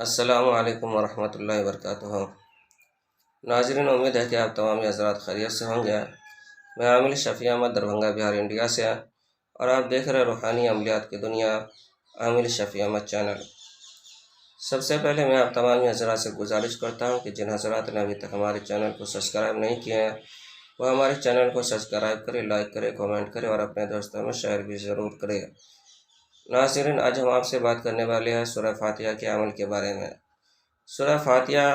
السلام علیکم ورحمۃ اللہ وبرکاتہ۔ ناظرین، امید ہے کہ آپ تمام حضرات خیریت سے ہوں گے۔ میں عامل شفیع احمد دربھنگہ بہار انڈیا سے، اور آپ دیکھ رہے روحانی عملیات کی دنیا عامل شفیع احمد چینل۔ سب سے پہلے میں آپ تمام حضرات سے گزارش کرتا ہوں کہ جن حضرات نے ابھی تک ہمارے چینل کو سبسکرائب نہیں کیے ہیں وہ ہمارے چینل کو سبسکرائب کرے، لائک کرے، کامنٹ کرے اور اپنے دوستوں میں شیئر بھی ضرور کرے۔ ناظرین، آج ہم آپ سے بات کرنے والے ہیں سورہ فاتحہ کے عمل کے بارے میں۔ سورہ فاتحہ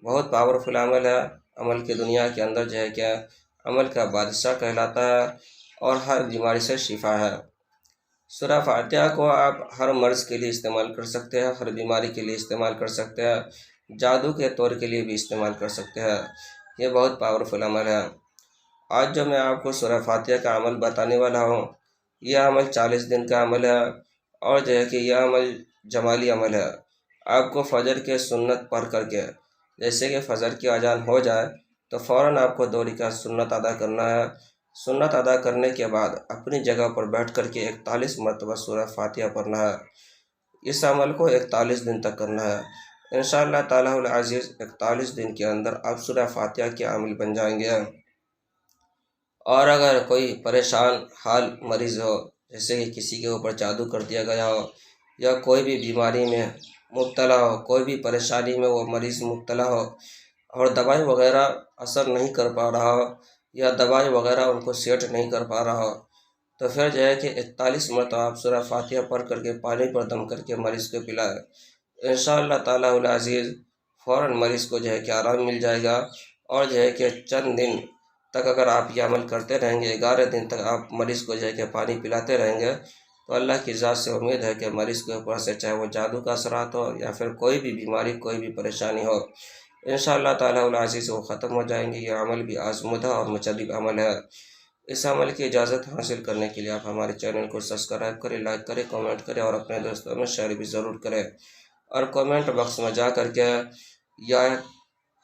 بہت پاورفل عمل ہے، عمل کی دنیا کے اندر جو ہے کہ عمل کا بادشاہ کہلاتا ہے اور ہر بیماری سے شفا ہے۔ سورہ فاتحہ کو آپ ہر مرض کے لیے استعمال کر سکتے ہیں، ہر بیماری کے لیے استعمال کر سکتے ہیں، جادو کے طور کے لیے بھی استعمال کر سکتے ہیں۔ یہ بہت پاورفل عمل ہے۔ آج جو میں آپ کو سورہ فاتحہ کا عمل بتانے والا ہوں، یہ عمل 40 دن کا عمل ہے، اور جو ہے کہ یہ عمل جمالی عمل ہے۔ آپ کو فجر کے سنت پڑھ کر کے، جیسے کہ فجر کی اذان ہو جائے تو فوراً آپ کو 2 رکعت سنت ادا کرنا ہے۔ سنت ادا کرنے کے بعد اپنی جگہ پر بیٹھ کر کے 41 مرتبہ سورہ فاتحہ پڑھنا ہے۔ اس عمل کو 41 دن تک کرنا ہے۔ انشاءاللہ تعالیٰ العزیز 41 دن کے اندر آپ سورہ فاتحہ کے عامل بن جائیں گے۔ اور اگر کوئی پریشان حال مریض ہو، جیسے کہ کسی کے اوپر جادو کر دیا گیا ہو، یا کوئی بھی بیماری میں مبتلا ہو، کوئی بھی پریشانی میں وہ مریض مبتلا ہو اور دوائی وغیرہ اثر نہیں کر پا رہا ہو، یا دوائی وغیرہ ان کو سیٹ نہیں کر پا رہا ہو، تو پھر جو ہے کہ 41 مرتبہ آپ سورہ فاتحہ پڑھ کر کے پانی پر دم کر کے مریض کو پلائے۔ انشاءاللہ تعالیٰ العزیز فوراً مریض کو جو ہے کہ آرام مل جائے گا، اور جو ہے کہ چند دن تک اگر آپ یہ عمل کرتے رہیں گے، 11 دن تک آپ مریض کو جو ہے کہ پانی پلاتے رہیں گے، تو اللہ کی ذات سے امید ہے کہ مریض کے اوپر سے چاہے وہ جادو کا اثرات ہو یا پھر کوئی بھی بیماری، کوئی بھی پریشانی ہو، انشاءاللہ تعالیٰ العزیز وہ ختم ہو جائیں گے۔ یہ عمل بھی آزمودہ اور مجرب عمل ہے۔ اس عمل کی اجازت حاصل کرنے کے لیے آپ ہمارے چینل کو سبسکرائب کریں، لائک کریں، کامنٹ کریں اور اپنے دوستوں میں شیئر بھی ضرور کریں، اور کامنٹ باکس میں جا کر کے یا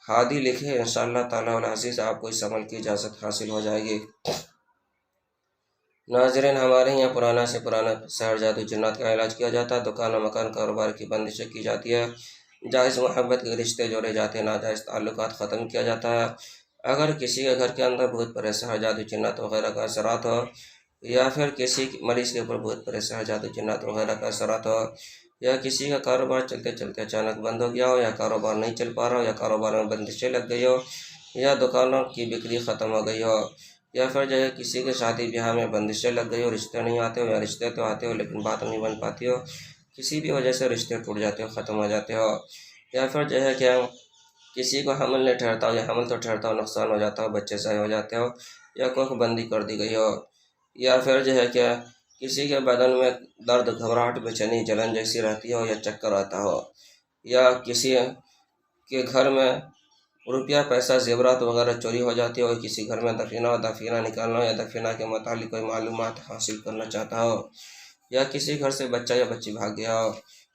ہادی لکھیں۔ انشاءاللہ تعالیٰ العزیز آپ کو اس عمل کی اجازت حاصل ہو جائے گی۔ ناظرین، ہمارے یہاں پرانا سے پرانا سحر جادو جنات کا علاج کیا جاتا ہے۔ دکان و مکان کاروبار کی بندشیں کی جاتی ہے، جائز محبت کے رشتے جوڑے جاتے ہیں، ناجائز تعلقات ختم کیا جاتا ہے۔ اگر کسی کے گھر کے اندر بہت بڑے سحر جادو جنات وغیرہ کا اثرات ہو، یا پھر کسی مریض کے اوپر بہت بڑے سحر جادو جنات وغیرہ کا اثرات ہو، یا کسی کا کاروبار چلتے چلتے اچانک بند ہو گیا ہو، یا کاروبار نہیں چل پا رہا ہو، یا کاروبار میں بندشیں لگ گئی ہو، یا دکانوں کی بکری ختم ہو گئی ہو، یا پھر جو ہے کسی کے شادی بیاہ میں بندشیں لگ گئی ہو، رشتے نہیں آتے ہو، یا رشتے تو آتے ہو لیکن بات نہیں بن پاتی ہو، کسی بھی وجہ سے رشتے ٹوٹ جاتے ہو، ختم ہو جاتے ہو، یا پھر جو ہے کہ کسی کو حمل نہیں ٹھہرتا ہو، یا حمل تو ٹھہرتا ہو نقصان ہو جاتا ہو، بچے ضائع ہو جاتے ہو، یا کوئی بندی کر دی گئی ہو، یا پھر جو ہے کہ کسی کے بدن میں درد، گھبراہٹ، بے چینی، جلن جیسی رہتی ہو، یا چکر آتا ہو، یا کسی کے گھر میں روپیہ پیسہ زیورات وغیرہ چوری ہو جاتی ہو، کسی گھر میں دفینہ نکالنا ہو، یا دفینہ کے متعلق کوئی معلومات حاصل کرنا چاہتا ہو، یا کسی گھر سے بچہ یا بچی بھاگ گیا ہو،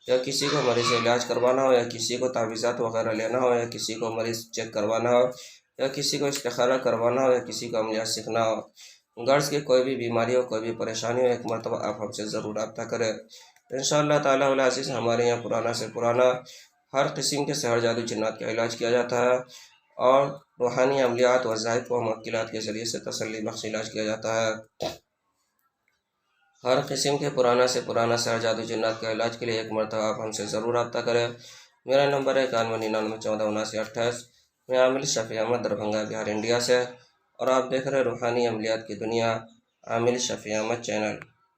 یا کسی کو مریض سے علاج کروانا ہو، یا کسی کو تعویذات وغیرہ لینا ہو، یا کسی کو مریض چیک کروانا ہو، یا کسی کو استخارہ کروانا ہو، یا کسی کو عملیات سیکھنا ہو، غرض کی کوئی بھی بیماری ہو، کوئی بھی پریشانی ہو، ایک مرتبہ آپ ہم سے ضرور رابطہ کریں۔ انشاءاللہ تعالیٰ العزیز ہمارے یہاں پرانا سے پرانا ہر قسم کے سحر جادو جنات کا علاج کیا جاتا ہے، اور روحانی عملیات، وظائف و موکلات کے ذریعے سے تسلی بخش علاج کیا جاتا ہے۔ ہر قسم کے پرانا سے پرانا سحر جادو جنات کے علاج کے لیے ایک مرتبہ آپ ہم سے ضرور رابطہ کریں۔ میرا نمبر ہے 9199147928۔ میں عامل شفیع احمد دربھنگہ بہار انڈیا سے، اور آپ دیکھ رہے روحانی عملیات کی دنیا عامل شفیع احمد چینل۔